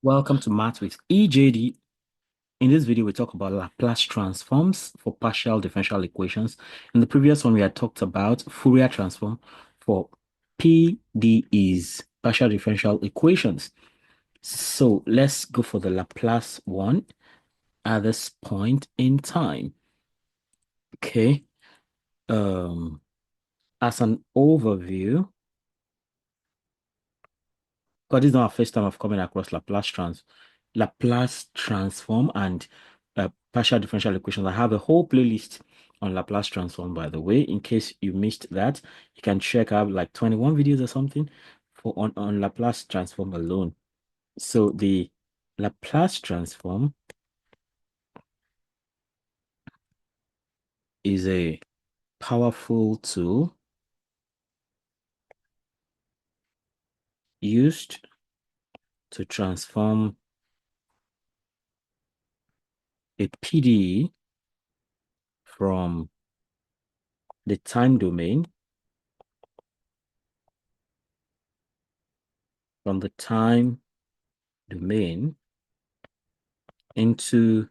Welcome to Math with EJD. In this video, we talk about Laplace transforms for partial differential equations. In the previous one, we had talked about Fourier transform for PDEs, partial differential equations. So let's go for the Laplace one at this point in time. Okay. As an overview, because this is not our first time of coming across Laplace transform and partial differential equations. I have a whole playlist on Laplace transform, by the way. In case you missed that, you can check out like 21 videos or something on Laplace transform alone. So the Laplace transform is a powerful tool used to transform a PDE from the time domain into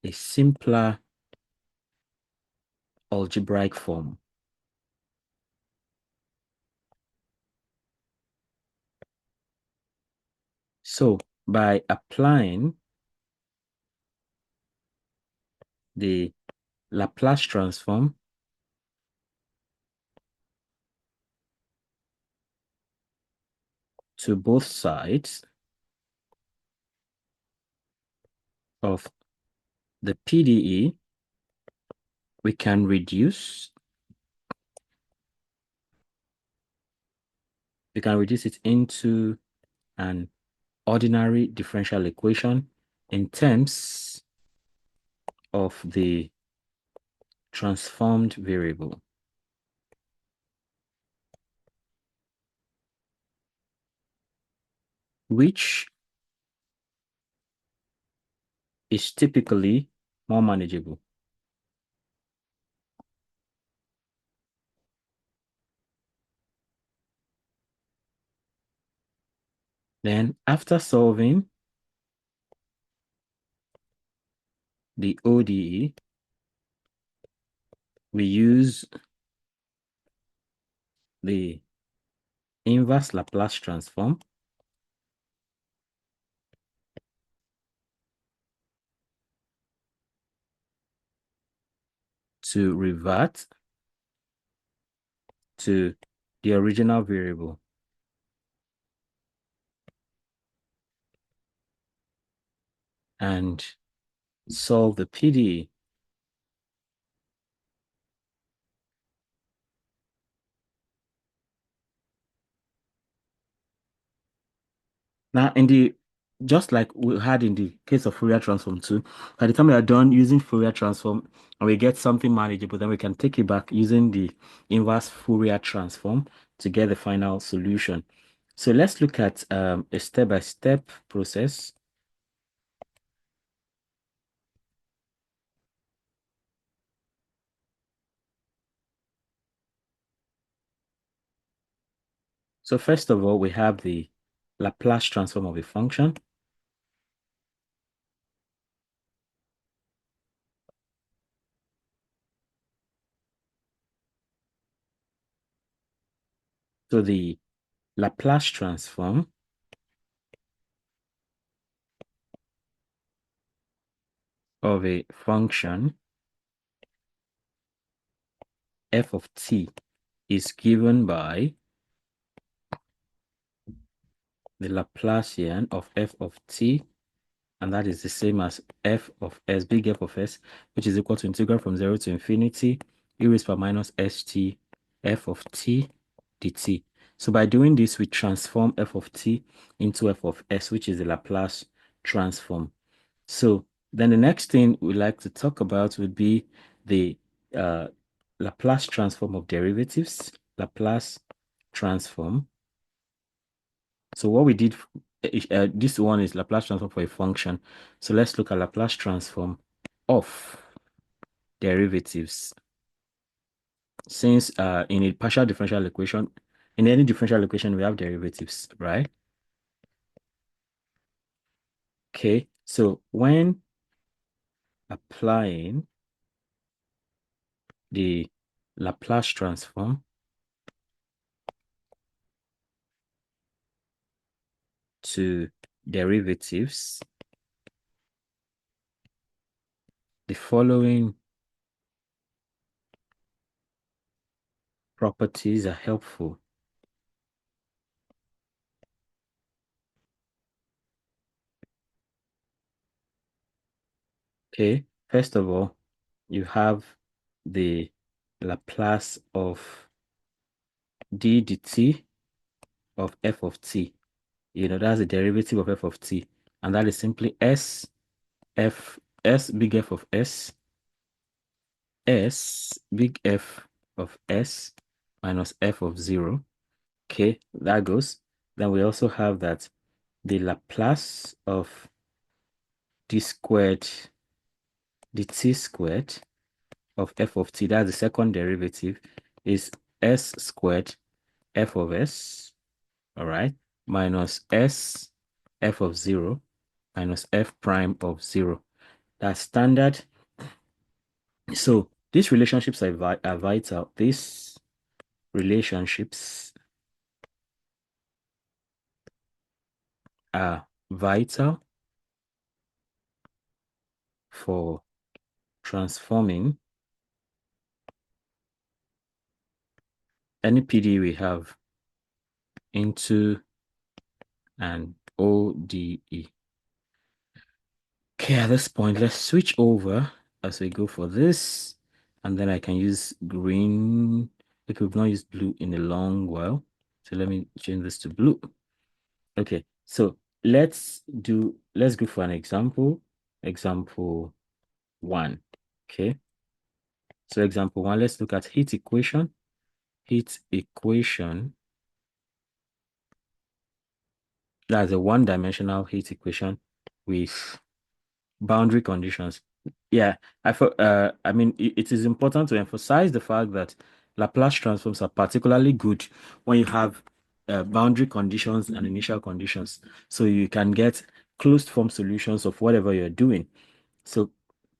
a simpler algebraic form. So by applying the Laplace transform to both sides of the PDE, we can reduce it into an ordinary differential equation in terms of the transformed variable, which is typically more manageable. Then after solving the ODE, we use the inverse Laplace transform to revert to the original variable. And solve the PDE. Now, just like we had in the case of Fourier transform too, by the time we are done using Fourier transform and we get something manageable, then we can take it back using the inverse Fourier transform to get the final solution. So let's look at a step-by-step process. So first of all, we have the Laplace transform of a function. So the Laplace transform of a function f of t is given by the Laplacian of f of t, and that is the same as f of s, big F of s, which is equal to integral from 0 to infinity e raised by minus st f of t dt. So by doing this, we transform f of t into f of s, which is the Laplace transform. So then the next thing we like to talk about would be the Laplace transform of derivatives, Laplace transform. So what we did, this one is Laplace transform for a function. So let's look at Laplace transform of derivatives. Since in a partial differential equation, in any differential equation, we have derivatives, right? Okay, so when applying the Laplace transform to derivatives, the following properties are helpful. Okay, first of all, you have the Laplace of d dt of f of t. You know, that's the derivative of f of t. And that is simply big F of s big F of s minus f of 0. Okay, that goes. Then we also have that the Laplace of d squared dt squared of f of t, that's the second derivative, is s squared f of s, all right, minus s f of 0 minus f prime of 0. That's standard. So these relationships are vital. These relationships are vital for transforming any PDE we have into an ODE. Okay, at this point, let's switch over as we go for this, and then I can use green if we've not used blue in a long while. So let me change this to blue. Okay, so let's go for an example. Example 1. Okay, so example 1, let's look at heat equation. Heat equation, that's a one-dimensional heat equation with boundary conditions. Yeah, I mean, it is important to emphasize the fact that Laplace transforms are particularly good when you have boundary conditions and initial conditions, so you can get closed form solutions of whatever you're doing. So,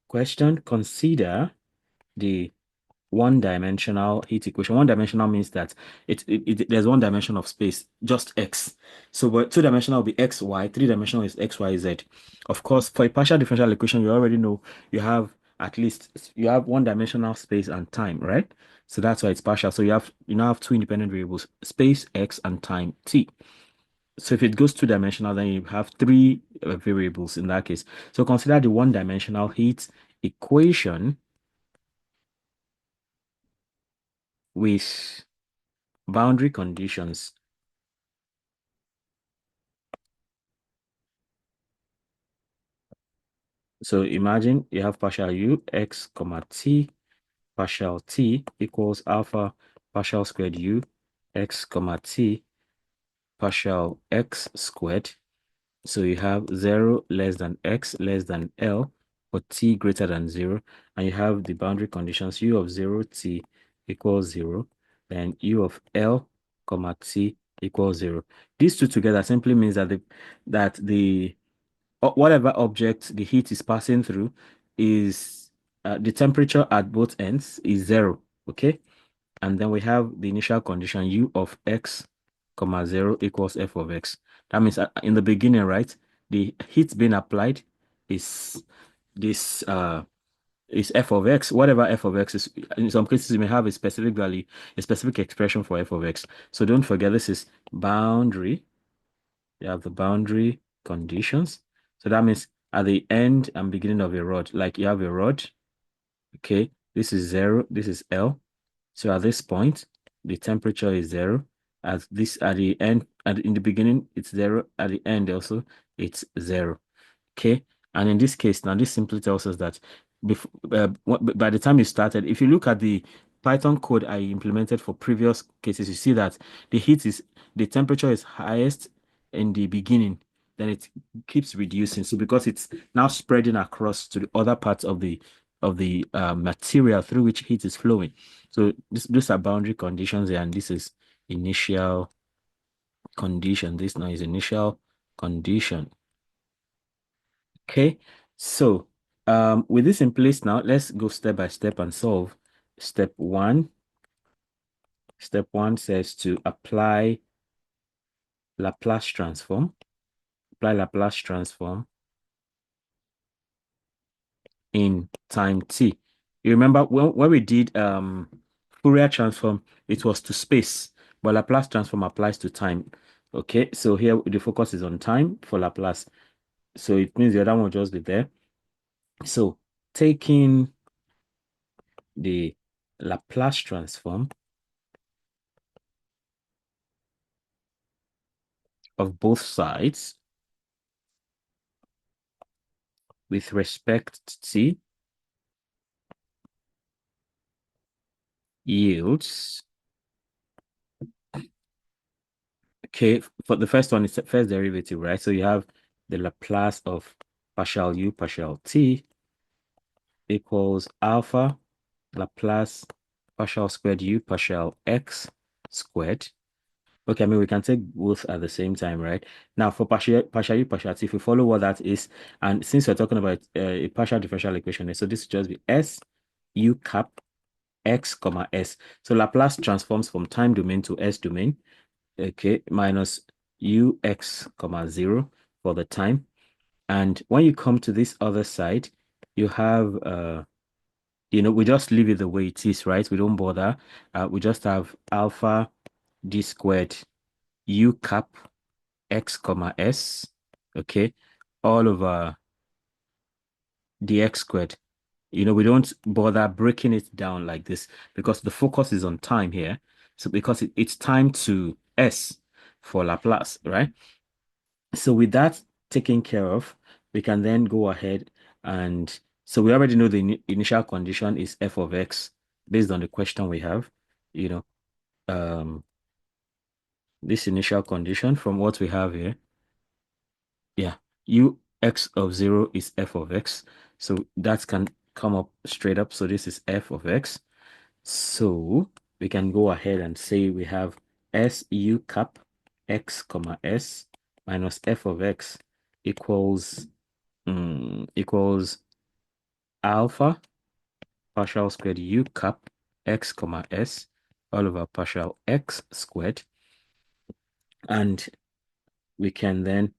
question: consider the one-dimensional heat equation. One-dimensional means that there's one dimension of space, just x. So, but two-dimensional will be x, y. Three-dimensional is x, y, z. Of course, for a partial differential equation, you already know you have one-dimensional space and time, right? So that's why it's partial. So you now have two independent variables, space x and time t. So if it goes two-dimensional, then you have three variables in that case. So consider the one-dimensional heat equation with boundary conditions. So imagine you have partial u, x, comma, t, partial t equals alpha partial squared u, x, comma, t, partial x squared. So you have 0 less than x less than L for t greater than 0. And you have the boundary conditions u of 0, t equals 0. Then u of L, comma, t equals 0. These two together simply means that the whatever object the heat is passing through is the temperature at both ends is 0. Okay. And then we have the initial condition u of x, comma, 0 equals f of x. That means in the beginning, right, the heat being applied is this is f of x. Whatever f of x is, in some cases you may have a specific value, a specific expression for f of x. So don't forget, this is boundary. You have the boundary conditions. So that means at the end and beginning of a rod, like you have a rod, okay, this is 0, this is L. So at this point, the temperature is 0. At the end, and in the beginning, it's 0. At the end also, it's 0. Okay. And in this case, now this simply tells us that by the time you started, if you look at the Python code I implemented for previous cases, you see that the temperature is highest in the beginning, then it keeps reducing. So because it's now spreading across to the other parts of the material through which heat is flowing. So these are boundary conditions here, and this is initial condition. This now is initial condition. Okay, so with this in place now, let's go step by step and solve. Step one. Step one says to apply Laplace transform. Apply Laplace transform in time t. You remember when we did Fourier transform, it was to space, but Laplace transform applies to time. Okay, so here the focus is on time for Laplace. So it means the other one will just be there. So taking the Laplace transform of both sides with respect to t yields. Okay, for the first one, it's the first derivative, right? So you have the Laplace of partial u partial t equals alpha Laplace partial squared u partial x squared. Okay, I mean, we can take both at the same time, right? Now, for partial u partial t, if we follow what that is, and since we're talking about a partial differential equation, so this will just be s u cap x comma s. So Laplace transforms from time domain to s domain, okay, minus ux comma 0 for the time. And when you come to this other side, you have we just leave it the way it is, right? We don't bother. We just have alpha d squared u cap x comma s, okay, all over dx squared. We don't bother breaking it down like this because the focus is on time here. So because it's time to s for Laplace, right? So with that taken care of, we can then go ahead and so we already know the initial condition is f of x based on the question we have, you know, um, this initial condition from what we have here. Yeah, ux of 0 is f of x. So that can come up straight up. So this is f of x. So we can go ahead and say we have s u cap x comma s minus f of x equals equals alpha partial squared u cap x comma s all over partial x squared. And we can then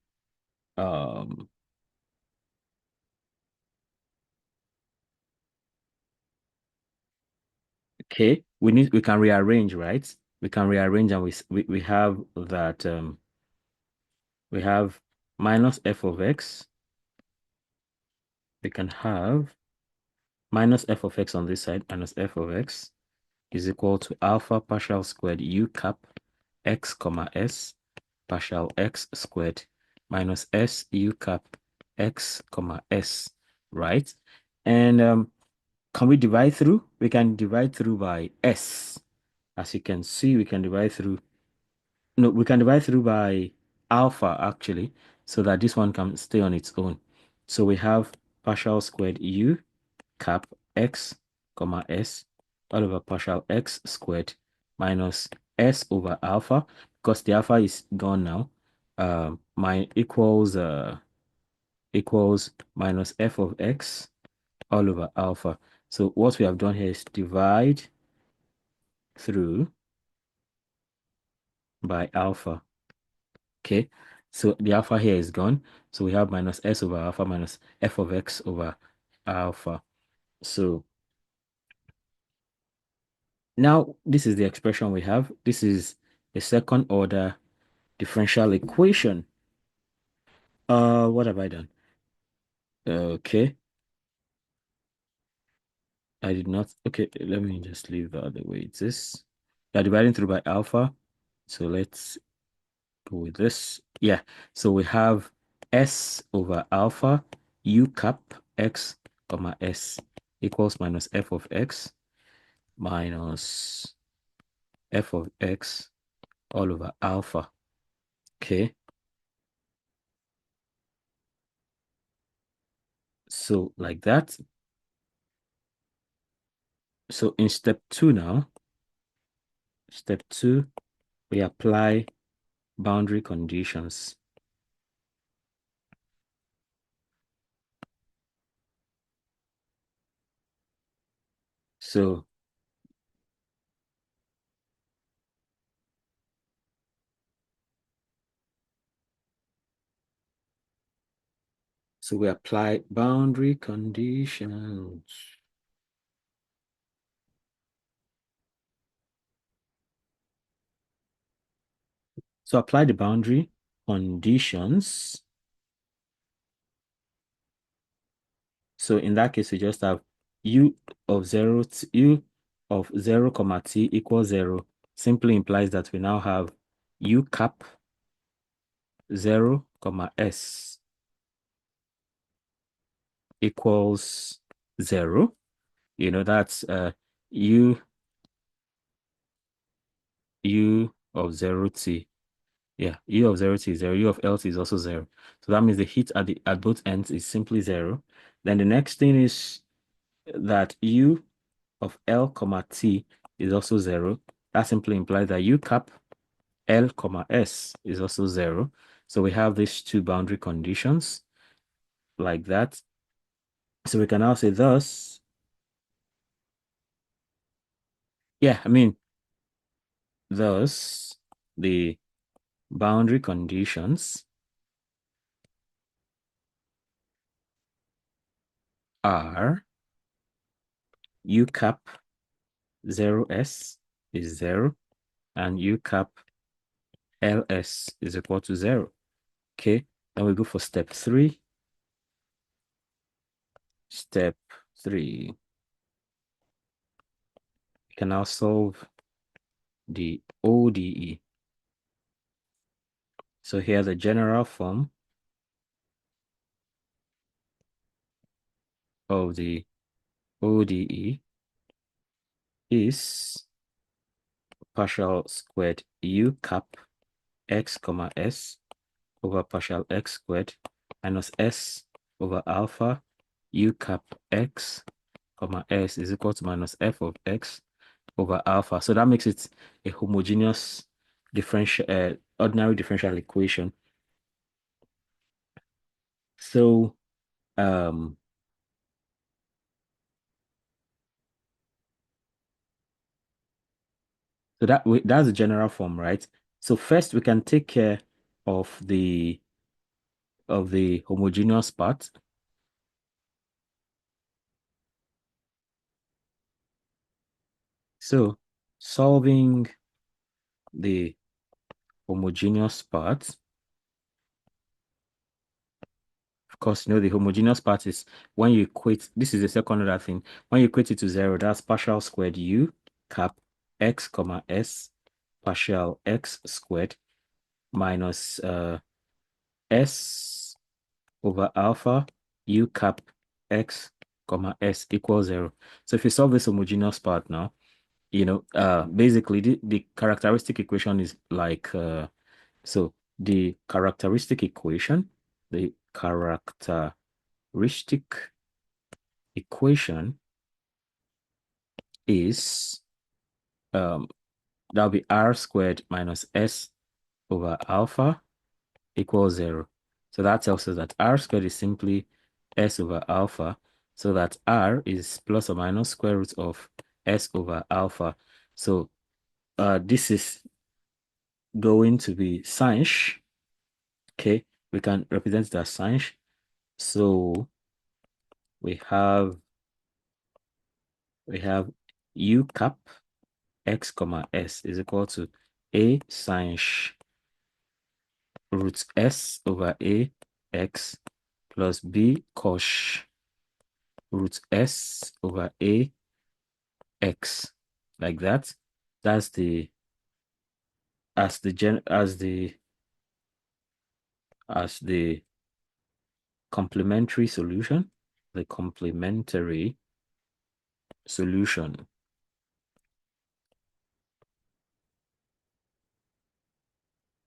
okay, we can rearrange, right? We can rearrange and we have that we have minus f of x. We can have minus f of x on this side minus f of x is equal to alpha partial squared u cap x comma s partial x squared minus s u cap x comma s, right? And can we divide through? We can divide through by s. As you can see, we can divide through. No, we can divide through by alpha actually, so that this one can stay on its own. So we have partial squared u cap x comma s all over partial x squared minus s over alpha, because the alpha is gone now. My equals minus f of x all over alpha. So what we have done here is divide through by alpha. Okay, so the alpha here is gone. So we have minus s over alpha minus f of x over alpha. So now this is the expression we have. This is a second order differential equation. What have I done? Okay, I did not. Okay, let me just leave that the way it is. We are dividing through by alpha. So let's go with this. Yeah, so we have s over alpha u cap x comma s equals minus f of x minus f of x all over alpha. Okay, so like that. So in step two now, step two, we apply boundary conditions. So we apply boundary conditions. So apply the boundary conditions. So in that case, we just have u of 0 to u of 0 comma t equals 0 simply implies that we now have u cap 0 comma s equals 0. You know, that's u of 0 t. Yeah, u of 0 t is 0, u of L t is also 0. So that means the heat at both ends is simply 0. Then the next thing is that u of L comma t is also 0. That simply implies that u cap L comma S is also 0. So we have these two boundary conditions like that. So we can now say thus, yeah, I mean, thus the boundary conditions are u cap 0s is 0 and u cap ls is equal to 0. Okay, then we go for step 3. Step 3. We can now solve the ODE. So here the general form of the ODE is partial squared u cap x comma s over partial x squared minus s over alpha u cap x comma s is equal to minus f of x over alpha. So that makes it a homogeneous differential, ordinary differential equation. So um that's the general form, right? So first we can take care of the homogeneous part. So solving the homogeneous part, of course, you know, the homogeneous part is when you equate, this is the second order thing. When you equate it to 0, that's partial squared u cap x comma s partial x squared minus s over alpha u cap x comma s equals 0. So if you solve this homogeneous part now, you know, basically the characteristic equation is like, so the characteristic equation, the characteristic equation is, that'll be r squared minus s over alpha equals 0. So that tells us that r squared is simply s over alpha, so that r is plus or minus square root of s over alpha. So this is going to be sinh. Okay, we can represent it as sinh. So we have u cap x comma s is equal to a sinh root s over a x plus b cos root s over a x, like that. That's the as the complementary solution, the complementary solution.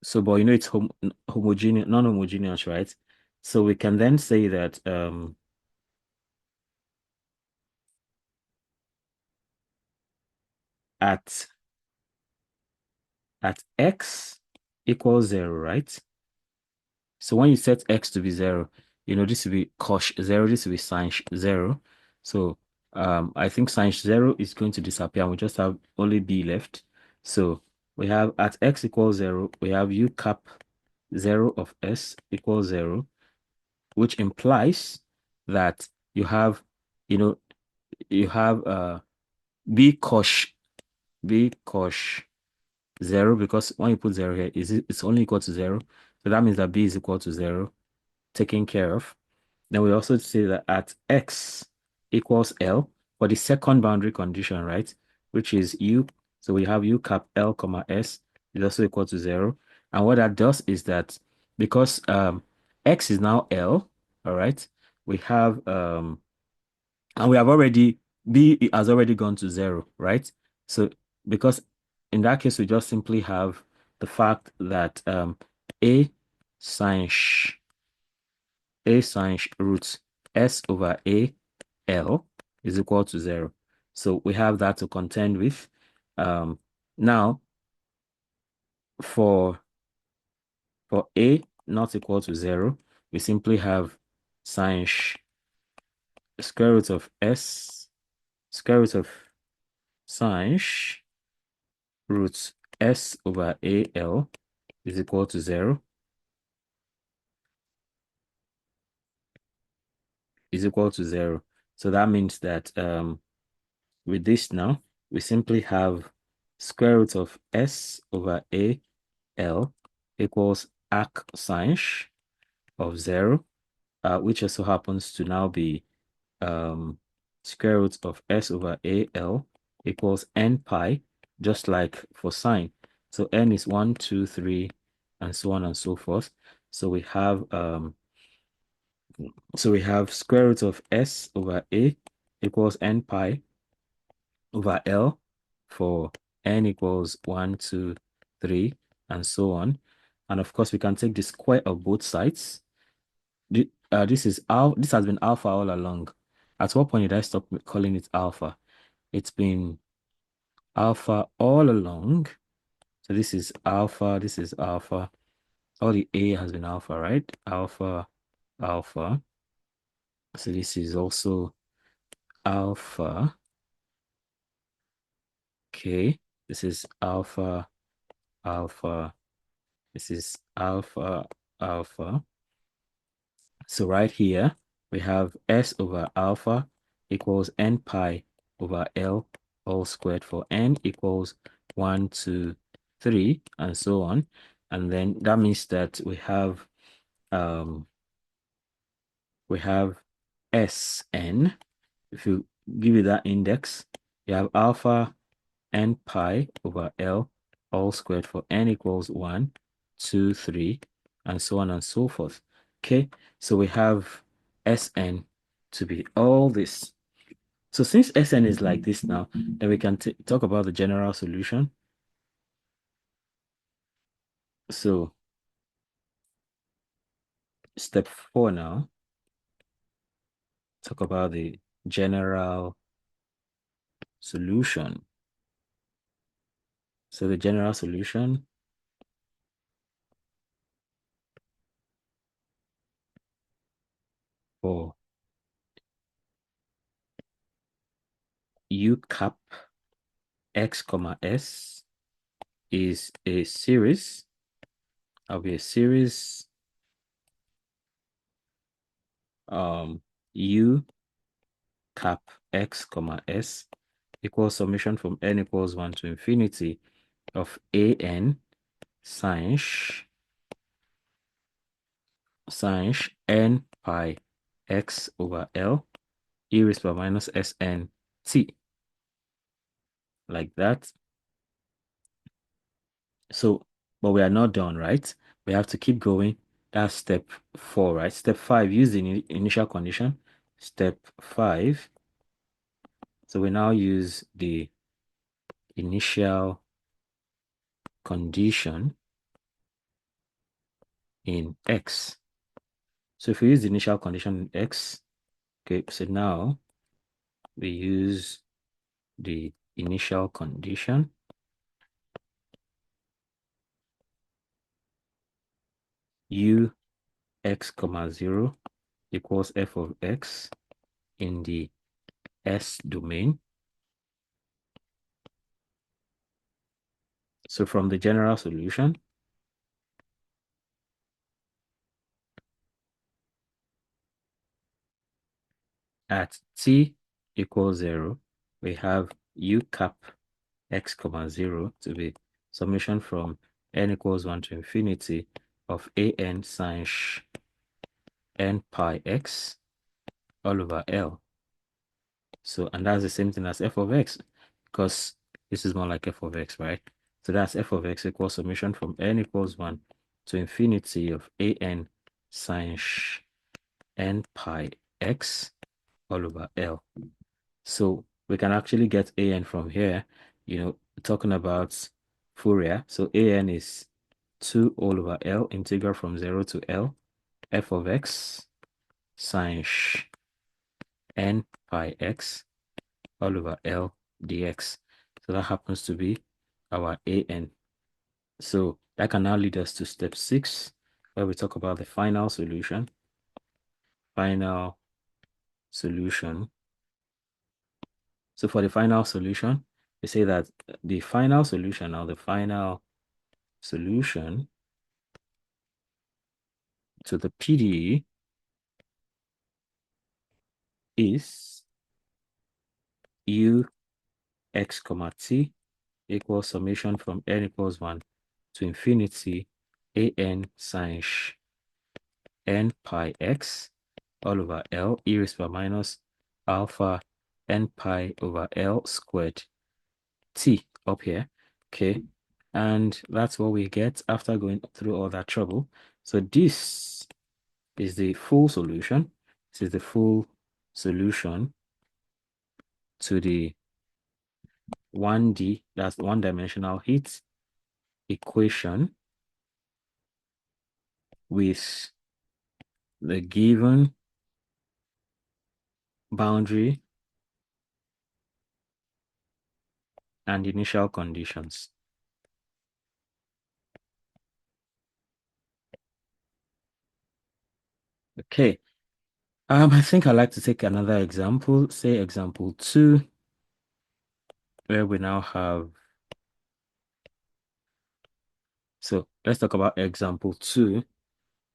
So, but you know, it's homogeneous, non-homogeneous, right? So we can then say that at x equals 0, right? So when you set x to be 0, you know, this will be cos 0, this will be sin 0. So I think sine 0 is going to disappear and we just have only b left. So we have at x equals 0, we have u cap 0 of s equals 0, which implies that you have, you have b cosh 0, because when you put 0 here, it's only equal to 0. So that means that b is equal to 0, taken care of. Then we also say that at x equals L for the second boundary condition, right? Which is U. So we have U cap L comma S is also equal to 0. And what that does is that because x is now L, all right, we have and we have already B has already gone to 0, right? So because in that case we just simply have the fact that A sine root S over A L is equal to 0. So we have that to contend with. Now, for A not equal to 0, we simply have sine square root of S, square root of sine root S over AL is equal to 0, is equal to 0. So that means that with this now, we simply have square root of S over AL equals arc sine of 0, which also happens to now be square root of S over AL equals n pi, just like for sine. So n is 1, 2, 3, and so on and so forth. So we have square root of S over A equals n pi over L for n equals 1, 2, 3, and so on. And of course, we can take the square of both sides. This has been alpha all along. At what point did I stop calling it alpha? It's been alpha all along. So this is alpha, this is alpha. All the A has been alpha, right? Alpha, alpha. So this is also alpha. Okay. This is alpha, alpha. This is alpha, alpha. So right here, we have S over alpha equals n pi over L all squared for n equals 1, 2, 3, and so on. And then that means that we have Sn. If you give it that index, you have alpha n pi over L all squared for n equals 1, 2, 3, and so on and so forth. Okay, so we have Sn to be all this. So since Sn is like this now, then we can talk about the general solution. So step 4 now, talk about the general solution. So the general solution for U cap x comma s is a series. I'll be a series U cap x comma s equals summation from n equals 1 to infinity of an sin n pi x over L e raised by minus Sn t, like that. So, but we are not done, right? We have to keep going. That's step 4, right? Step 5, use the initial condition. Step 5. So we now use the initial condition in x. So if we use the initial condition in x, okay, so now we use the initial condition u x comma 0 equals f of x in the S domain. So from the general solution, at t equals 0, we have u cap x comma 0 to be summation from n equals 1 to infinity of an sine n pi x all over L. So, and that's the same thing as f of x, because this is more like f of x, right? So that's f of x equals summation from n equals 1 to infinity of an sine n pi x all over L. So we can actually get an from here, talking about Fourier. So an is 2 all over L, integral from 0 to L, f of x sine n pi x all over L dx. So that happens to be our an. So that can now lead us to step 6, where we talk about the final solution. Final solution. So for the final solution, we say that the final solution, or the final solution to the PDE is u x comma t equals summation from n equals 1 to infinity an sine n pi x all over L e raised by minus alpha n pi over L squared t up here. Okay. And that's what we get after going through all that trouble. So this is the full solution. This is the full solution to the 1D, that's one-dimensional heat equation with the given boundary and initial conditions. Okay. I think I'd like to take another example, say example 2, where we now have, so let's talk about example 2.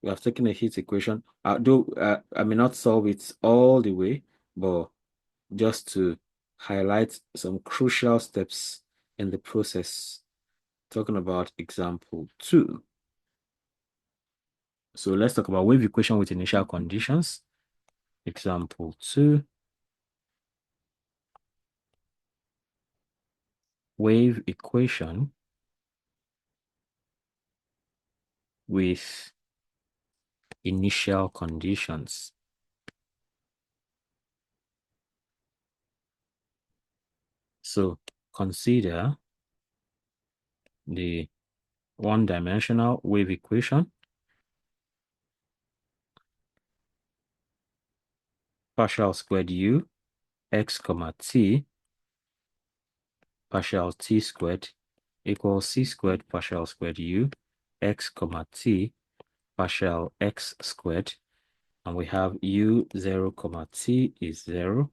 We have taken a heat equation, though I may not solve it all the way, but just to highlight some crucial steps in the process. Talking about example 2. So let's talk about wave equation with initial conditions. Example 2. Wave equation with initial conditions. So consider the one-dimensional wave equation. Partial squared u x comma t partial t squared equals c squared partial squared u x comma t partial x squared, and we have u 0 comma t is 0,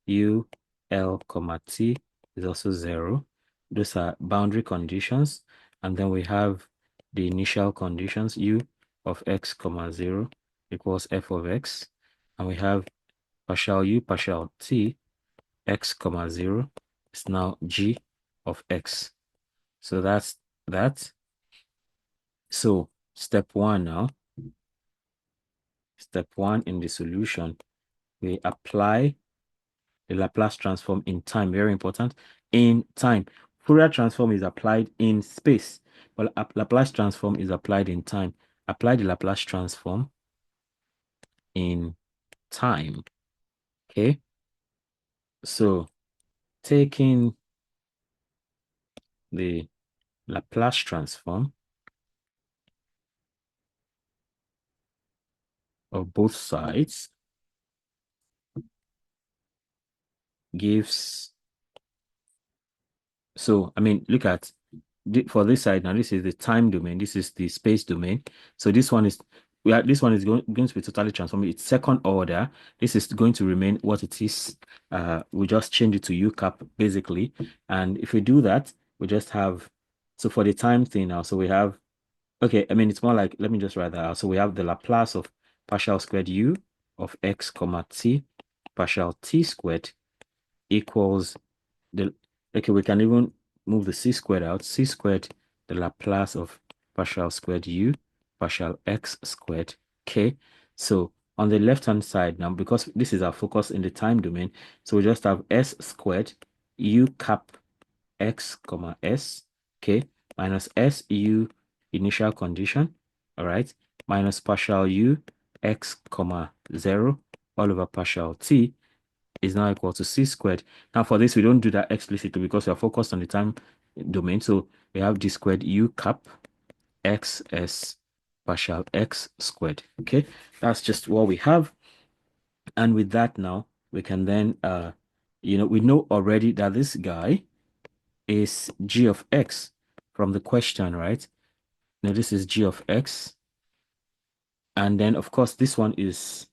u l comma t is also 0. Those are boundary conditions, and then we have the initial conditions, u of x comma 0 equals f of x, and we have partial u partial t x comma 0 is now g of x. So that's that. So step 1 now. Step 1 in the solution, we apply the Laplace transform in time. Very important. In time. Fourier transform is applied in space, but Laplace transform is applied in time. Apply the Laplace transform in time. Okay. So taking the Laplace transform of both sides gives, so I mean, look at for this side now, this is the time domain, this is the space domain. So this one is, this one is going to be totally transformed. It's second order. This is going to remain what it is. We just change it to u cap basically. And if we do that, we just have, so for the time thing now, so we have, okay, I mean, it's more like, let me just write that out. So we have the Laplace of partial squared u of x comma t partial t squared equals the, okay, we can even move the c squared out. C squared, the Laplace of partial squared u partial x squared k. So on the left-hand side now, because this is our focus in the time domain, so we just have s squared u cap x comma s k minus s u initial condition, all right, minus partial u x comma 0 all over partial t is now equal to c squared. Now for this, we don't do that explicitly because we are focused on the time domain. So we have d squared u cap xs partial x squared. Okay, that's just what we have. And with that now, we can then, we know already that this guy is g of x from the question, right? Now this is g of x. And then, of course, this one is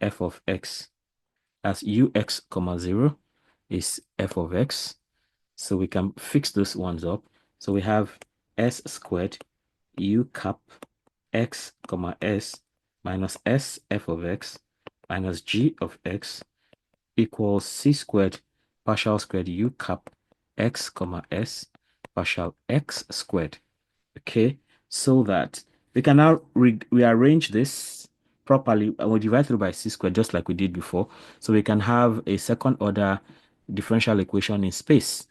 f of x. As ux comma 0 is f of x. So we can fix those ones up. So we have s squared u cap x comma s minus s f of x minus g of x equals c squared partial squared u cap x comma s partial x squared. Okay, so that we can now rearrange this properly and we divide through by c squared just like we did before. So we can have a second order differential equation in space.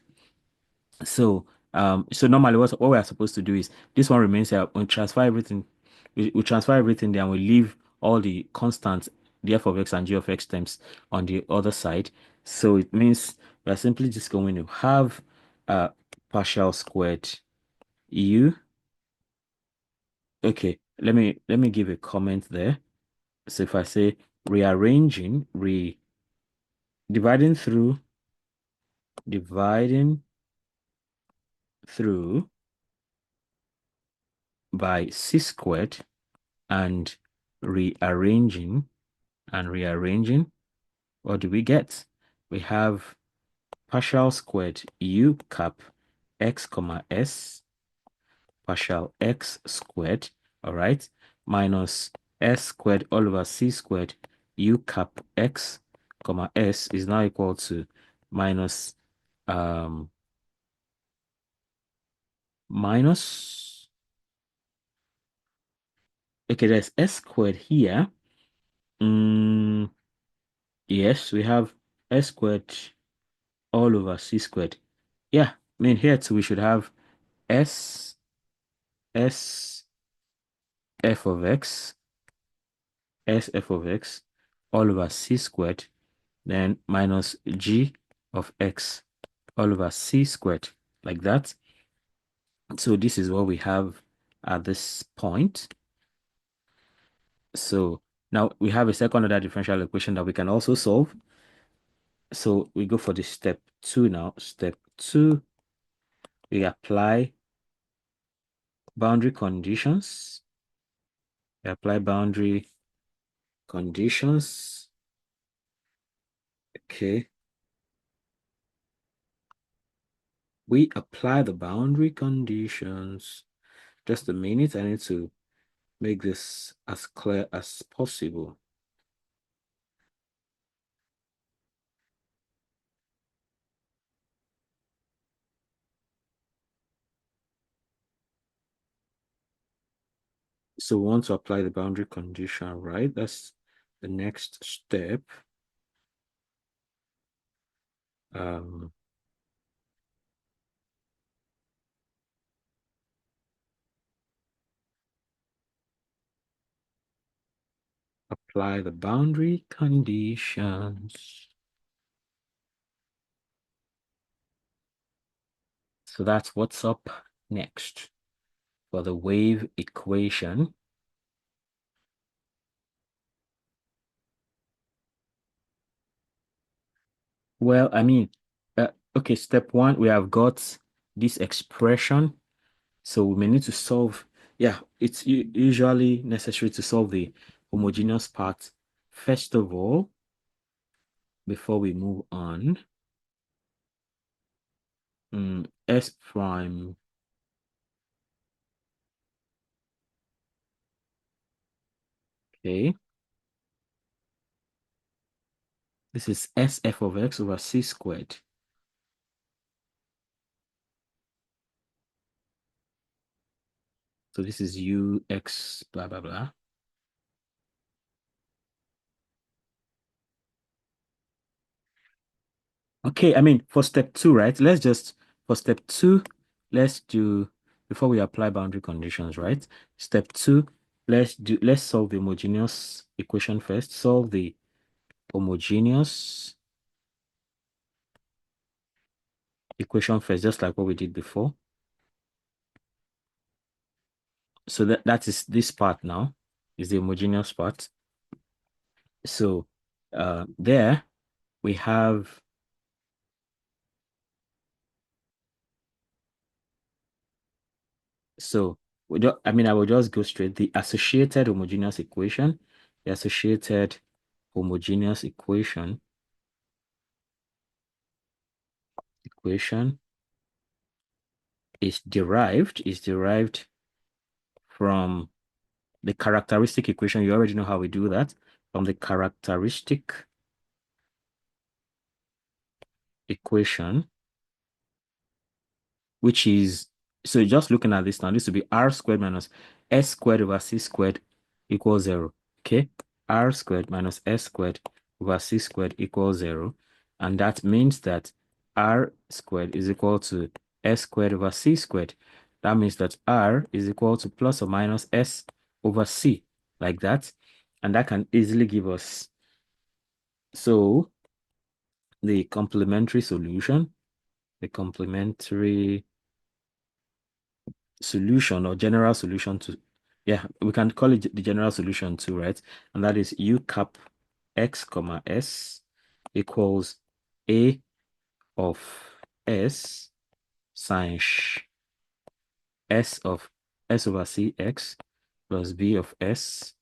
So normally what we are supposed to do is this one remains here. We transfer everything, we transfer everything there and we leave all the constants, the f of x and g of x terms on the other side. So it means we are simply just going to have partial squared u. Okay, let me give a comment there. So if I say rearranging, dividing through by c squared and rearranging what do we get? We have partial squared u cap x comma s partial x squared, all right, minus s squared all over c squared u cap x comma s is now equal to minus um minus, okay, there's s squared here. Yes, we have s squared all over c squared. Yeah, I mean here too we should have s s f of x s f of x all over c squared, then minus g of x all over c squared, like that. So this is what we have at this point. So now we have a second order differential equation that we can also solve. So we go for the step 2 now. Step 2, we apply boundary conditions. We apply boundary conditions. Okay. We apply the boundary conditions. Just a minute, I need to make this as clear as possible. So we want to apply the boundary condition, right? That's the next step. Um, apply the boundary conditions. So that's what's up next for the wave equation. Well, I mean, okay, step 1, we have got this expression. So we may need to solve. yeah, it's usually necessary to solve the homogeneous part first of all before we move on. S prime okay. This is SF of x over c squared. So this is ux blah blah blah. Okay, I mean for step 2, right? For step 2, let's do before we apply boundary conditions, right? Step 2, let's solve the homogeneous equation first. Solve the homogeneous equation first, just like what we did before. So that is this part now, is the homogeneous part. So there we have so we don't I mean I will just go straight. The associated homogeneous equation, the associated homogeneous equation is derived from the characteristic equation. You already know how we do that. From the characteristic equation, which is, so just looking at this now, this will be r squared minus s squared over c squared equals 0. Okay, r squared minus s squared over c squared equals 0. And that means that r squared is equal to s squared over c squared. That means that r is equal to plus or minus s over c, like that. And that can easily give us, so the complementary solution, the complementary solution or general solution to, yeah, we can call it the general solution too, right? And that is u cap x comma s equals a of s sine s of s over c x plus b of s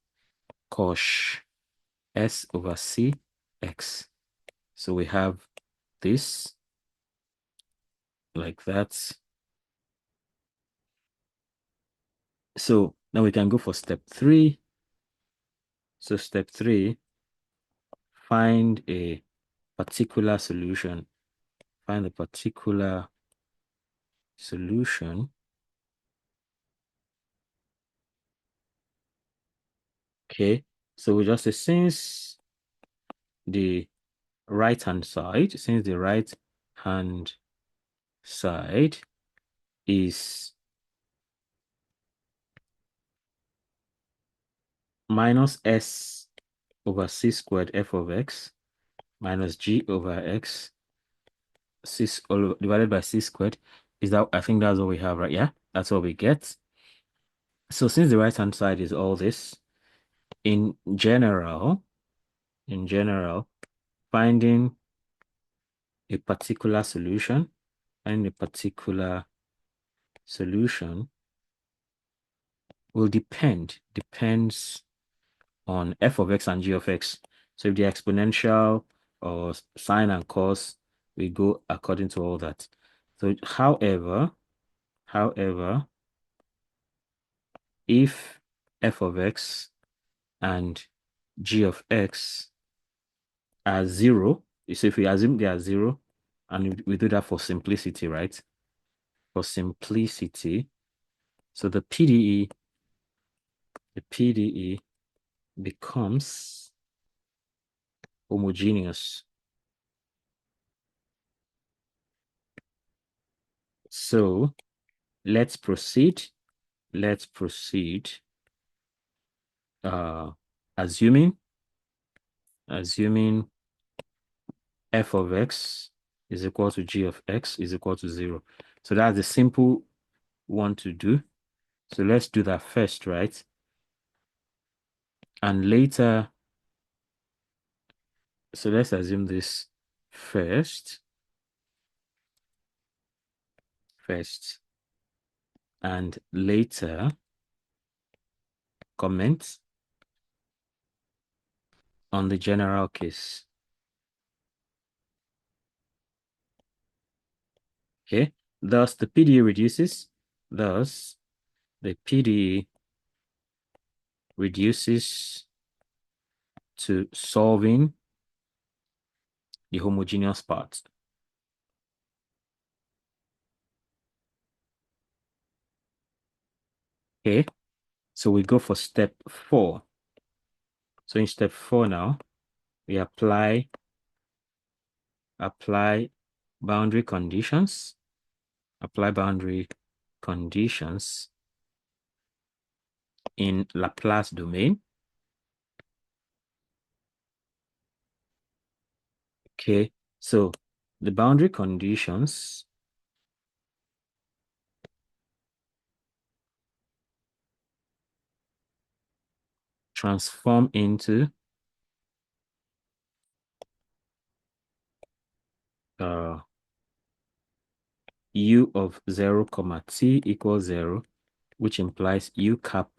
cos s over c x. So we have this like that. So now we can go for step 3. So step 3, find a particular solution. Find the particular solution. Okay, so we just say the since the right hand side is minus s over c squared f of x minus g over x divided by c squared, is that, I think that's what we have, right? Yeah, that's what we get. So since the right hand side is all this, in general, finding a particular solution, will depends on f of x and g of x. So if the exponential or sine and cos, we go according to all that. So however, if f of x and g of x are 0, so if we assume they are 0, and we do that for simplicity, right? For simplicity, so the PDE becomes homogeneous. So let's proceed. Uh, assuming f of x is equal to g of x is equal to 0. So that's the simple one to do. So let's do that first, right? And later, so let's assume this first, and later comment on the general case. Okay, thus the PDE reduces. Thus, the PDE reduces to solving the homogeneous part. Okay, so we go for step 4. So in step 4 now, we apply boundary conditions. Apply boundary conditions in Laplace domain. Okay, so the boundary conditions transform into u of 0 comma t equals 0, which implies u cap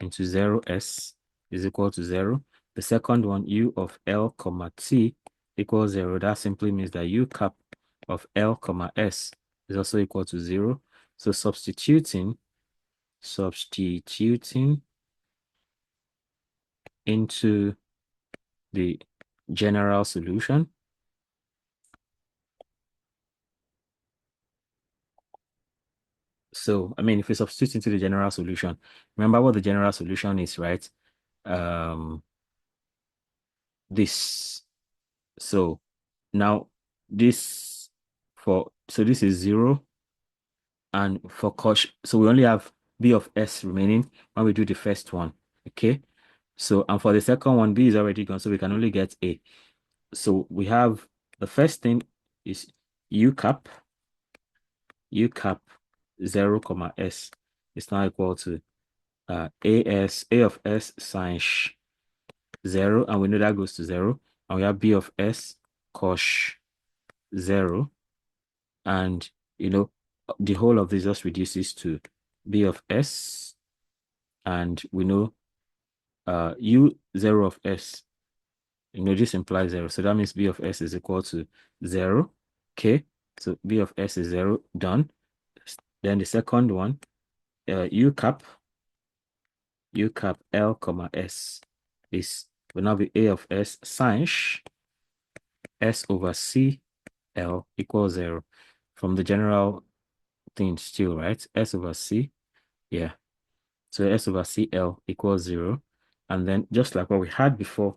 into 0s is equal to 0. The second one, u of l comma t equals 0. That simply means that u cap of l comma s is also equal to 0. So substituting into the general solution. So, I mean, if we substitute into the general solution, remember what the general solution is, right? This. So now this this is 0, and for caution, so we only have b of s remaining when we do the first one. Okay, so and for the second one, b is already gone, so we can only get a. So we have the first thing is u cap 0 comma s is now equal to a of s sine 0, and we know that goes to 0, and we have b of s cos 0, and the whole of this just reduces to b of s, and we know u 0 of s, this implies 0, so that means b of s is equal to 0. Okay, so b of s is 0, done. Then the second one, u cap l comma s will now be a of s sine s over c l equals 0 from the general thing still, right? S over c, yeah. So s over cl equals 0. And then just like what we had before,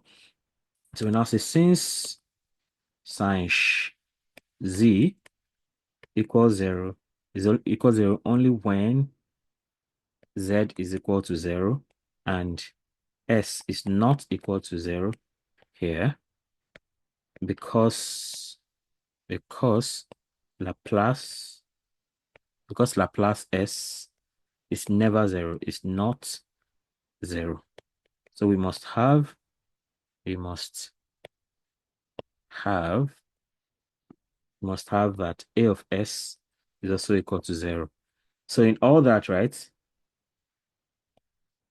so we now say since sine z equals 0 is equals 0 only when z is equal to 0 and s is not equal to 0 here, because Laplace s is never 0, it's not 0. So we must have that a of s is also equal to 0. So in all that, right,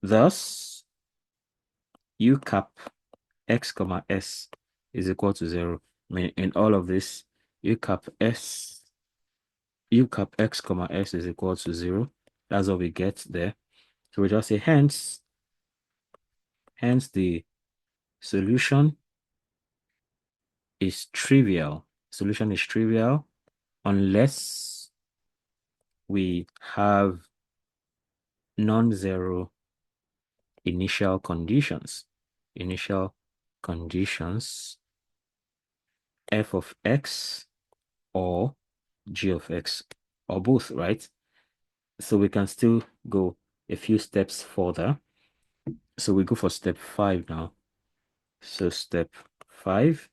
thus u cap x comma s is equal to 0. I mean, in all of this, u cap x comma s is equal to 0. That's what we get there. So we just say hence the solution is trivial. Solution is trivial unless we have non-zero initial conditions. F of x or g of x, or both, right? So we can still go a few steps further. So we go for step 5 now. So step 5.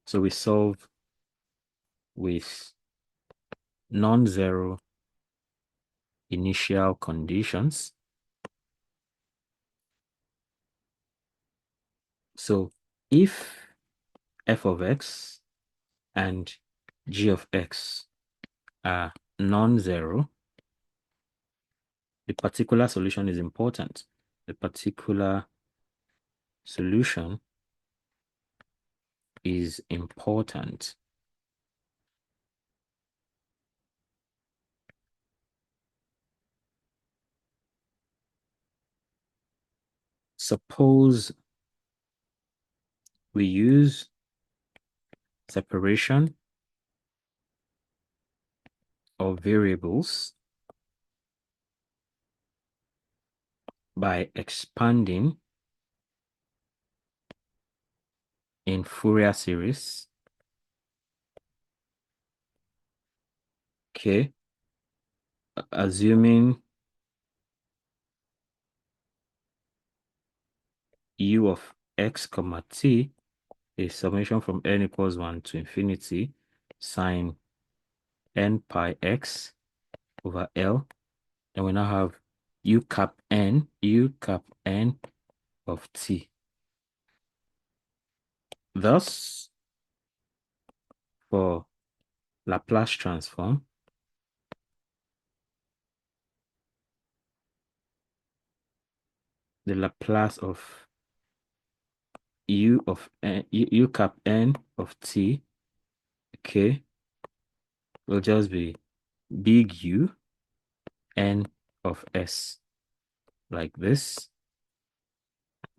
So we solve with non-zero initial conditions. So if f of x and g of x are non-zero, the particular solution is important. The particular solution is important. Suppose we use separation of variables by expanding in Fourier series. Okay. Assuming u of x comma t is summation from n equals 1 to infinity sine n pi x over L. And we now have u cap n of t. Thus, for Laplace transform, the Laplace of u cap n of t, okay, will just be big U n of s, like this.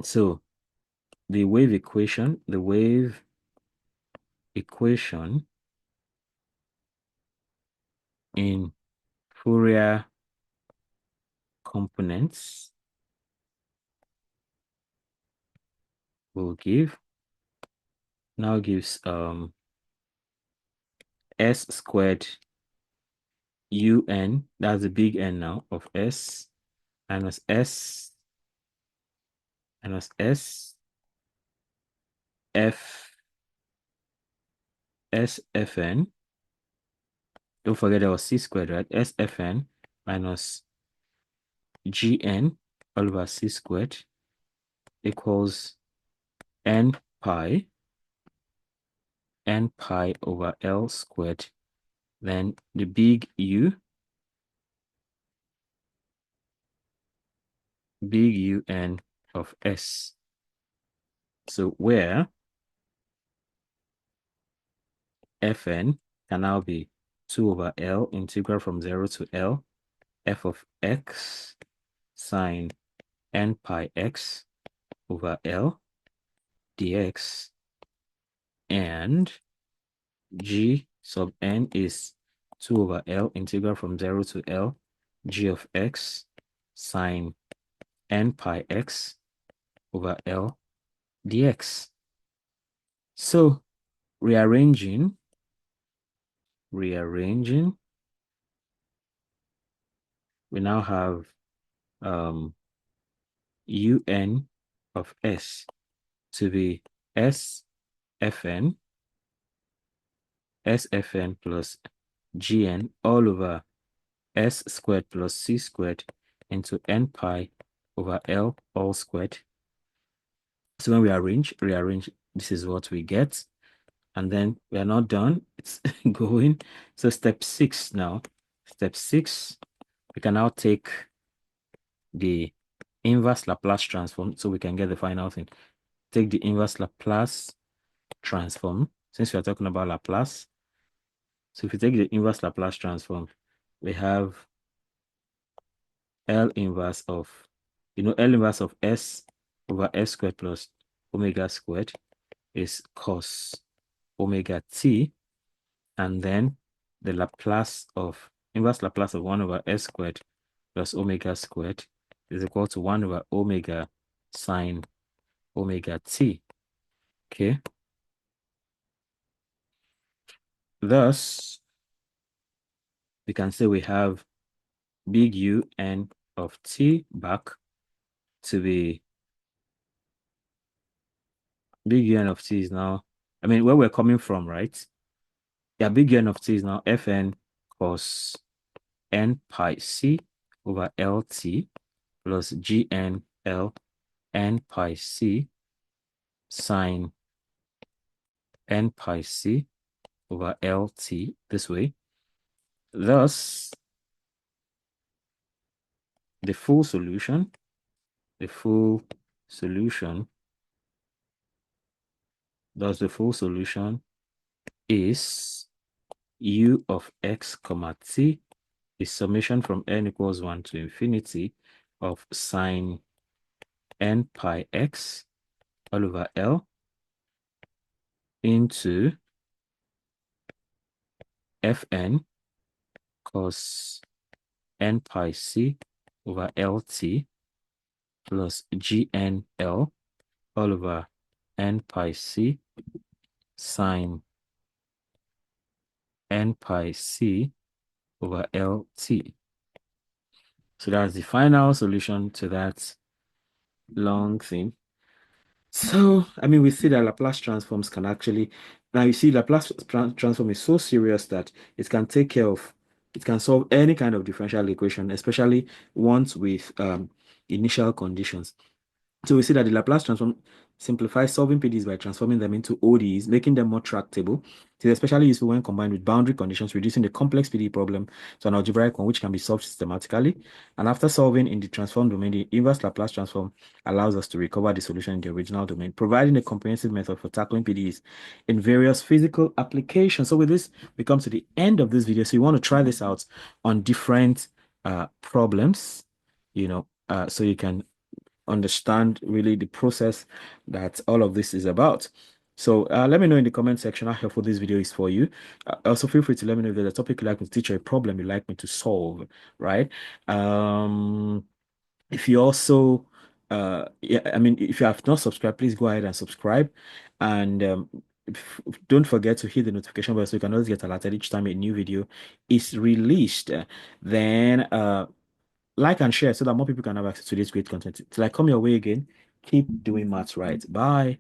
So the wave equation in Fourier components will gives s squared un, that's the big N now, of s minus s f sfn. Don't forget there was c squared, right? Sfn minus gn all over c squared equals n pi over L squared. Then the big Un of s. So where Fn can now be 2 over L integral from 0 to L f of x sine n pi x over L dx, and g sub n is 2 over L integral from 0 to L g of x sine n pi x over L dx. So rearranging, we now have un of s to be sfn plus gn all over s squared plus c squared into n pi over L all squared. So when we rearrange, this is what we get. And then we are not done. It's going. So step 6 now. Step 6, we can now take the inverse Laplace transform so we can get the final thing. Take the inverse Laplace transform, since we are talking about Laplace. So if you take the inverse Laplace transform, we have L inverse of s over s squared plus omega squared is cos omega t, and then the inverse Laplace of 1 over s squared plus omega squared is equal to 1 over omega sine omega t. Okay. Thus, we can say we have big Un of t back to be big Un of t is now, I mean, where we're coming from, right? Yeah, big Un of t is now Fn cos n pi c over Lt plus Gn L n pi c sine n pi c over Lt this way. Thus, the full solution, the full solution, thus the full solution is u of x comma t, the summation from n equals 1 to infinity of sine n pi x all over L into Fn cos n pi c over Lt plus GNL all over n pi c sine n pi c over Lt. So that's the final solution to that long thing. So, I mean, we see that Laplace transforms can actually, now you see Laplace transform is so serious that it can take care of, it can solve any kind of differential equation, especially ones with initial conditions. So we see that the Laplace transform simplifies solving PDEs by transforming them into ODEs, making them more tractable. It is especially useful when combined with boundary conditions, reducing the complex PDE problem to an algebraic one which can be solved systematically. And after solving in the transform domain, the inverse Laplace transform allows us to recover the solution in the original domain, providing a comprehensive method for tackling PDEs in various physical applications. So with this, we come to the end of this video. So you want to try this out on different problems, so you can understand really the process that all of this is about. So let me know in the comment section how helpful this video is for you. Also feel free to let me know if there's a topic you'd like me to teach or a problem you'd like me to solve, right? If you also yeah, I mean, if you have not subscribed, please go ahead and subscribe, and don't forget to hit the notification bell so you can always get alerted each time a new video is released. Then like and share so that more people can have access to this great content. Till I come your way again, keep doing maths right. Bye.